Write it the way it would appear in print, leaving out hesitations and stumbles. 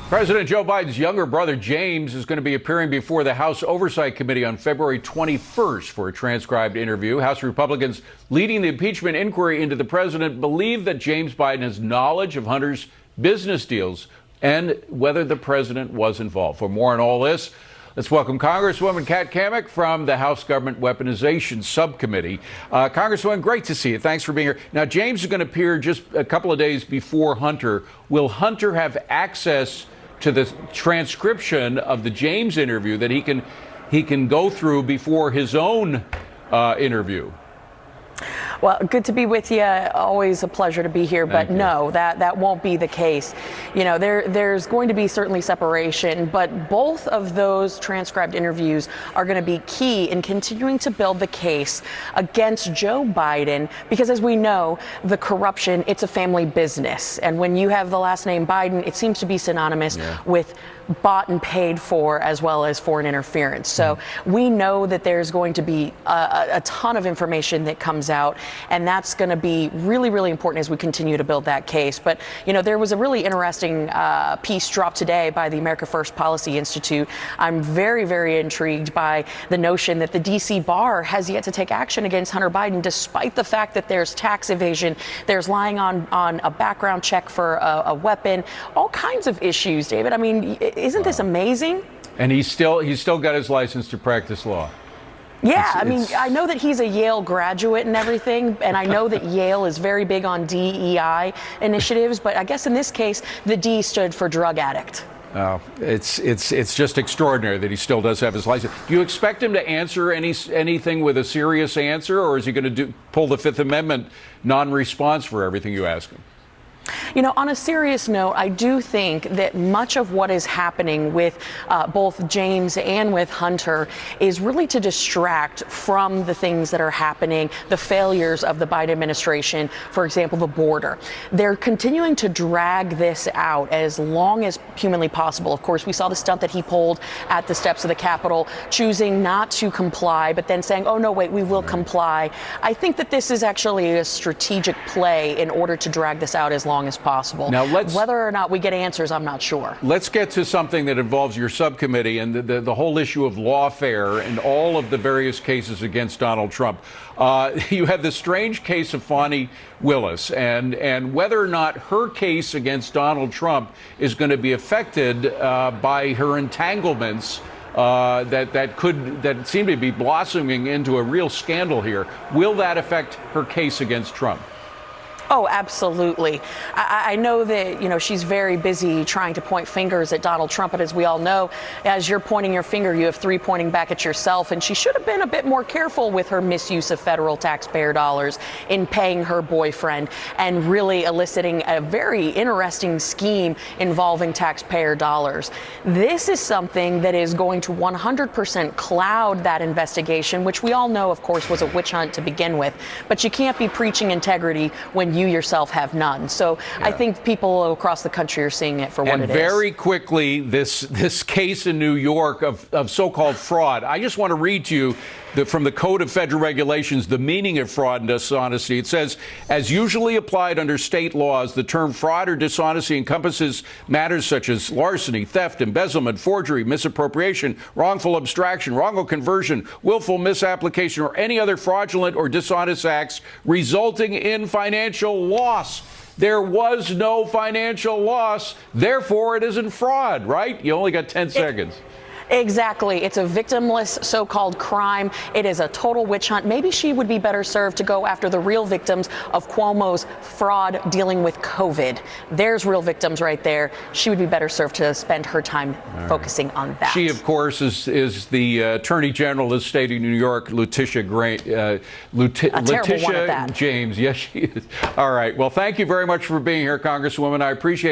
President Joe Biden's younger brother, James, is going to be appearing before the House Oversight Committee on February 21st for a transcribed interview. House Republicans leading the impeachment inquiry into the president believe that James Biden has knowledge of Hunter's business deals and whether the president was involved. For more on all this, let's welcome Congresswoman Cammack from the House Government Weaponization Subcommittee. Congresswoman, great to see you. Thanks for being here. Now, James is going to appear just a couple of days before Hunter. Will Hunter have access to the transcription of the James interview that he can go through before his own interview? Well, good to be with you. Always a pleasure to be here. But no, that won't be the case. You know, there's going to be certainly separation, but both of those transcribed interviews are going to be key in continuing to build the case against Joe Biden, because as we know, the corruption, it's a family business. And when you have the last name Biden, it seems to be synonymous with bought and paid for, as well as foreign interference. So we know that there's going to be a ton of information that comes out, and that's going to be really, really important as we continue to build that case. But, you know, there was a really interesting piece dropped today by the America First Policy Institute. I'm very, very intrigued by the notion that the D.C. bar has yet to take action against Hunter Biden, despite the fact that there's tax evasion, there's lying on a background check for a weapon, all kinds of issues, David. I mean, isn't this amazing? And he's still got his license to practice law. Yeah, I mean, I know that he's a Yale graduate and everything, and I know that Yale is very big on DEI initiatives, but I guess in this case, the D stood for drug addict. Oh, it's just extraordinary that he still does have his license. Do you expect him to answer anything with a serious answer, or is he going to pull the Fifth Amendment non-response for everything you ask him? You know, on a serious note, I do think that much of what is happening with both James and with Hunter is really to distract from the things that are happening, the failures of the Biden administration, for example, the border. They're continuing to drag this out as long as humanly possible. Of course, we saw the stunt that he pulled at the steps of the Capitol, choosing not to comply, but then saying, oh, no, wait, we will comply. I think that this is actually a strategic play in order to drag this out as long as possible. Now, whether or not we get answers, I'm not sure. Let's get to something that involves your subcommittee and the whole issue of lawfare and all of the various cases against Donald Trump. You have the strange case of Fani Willis, and whether or not her case against Donald Trump is going to be affected by her entanglements that seem to be blossoming into a real scandal here. Will that affect her case against Trump? Oh, absolutely. I know that, you know, she's very busy trying to point fingers at Donald Trump. But as we all know, as you're pointing your finger, you have three pointing back at yourself. And she should have been a bit more careful with her misuse of federal taxpayer dollars in paying her boyfriend and really eliciting a very interesting scheme involving taxpayer dollars. This is something that is going to 100% cloud that investigation, which we all know, of course, was a witch hunt to begin with. But you can't be preaching integrity when you yourself have none. So I think people across the country are seeing it for what it is. And very quickly, this case in New York of so-called fraud. I just want to read to you from the Code of Federal Regulations, the meaning of fraud and dishonesty. It says, as usually applied under state laws, the term fraud or dishonesty encompasses matters such as larceny, theft, embezzlement, forgery, misappropriation, wrongful abstraction, wrongful conversion, willful misapplication, or any other fraudulent or dishonest acts resulting in financial loss. There was no financial loss, therefore it isn't fraud, right? You only got 10 seconds. Exactly. It's a victimless so-called crime. It is a total witch hunt. Maybe she would be better served to go after the real victims of Cuomo's fraud dealing with COVID. There's real victims right there. She would be better served to spend her time focusing on that. She, of course, is the Attorney General of the state of New York, Letitia James. Yes, she is. All right. Well, thank you very much for being here, Congresswoman. I appreciate it.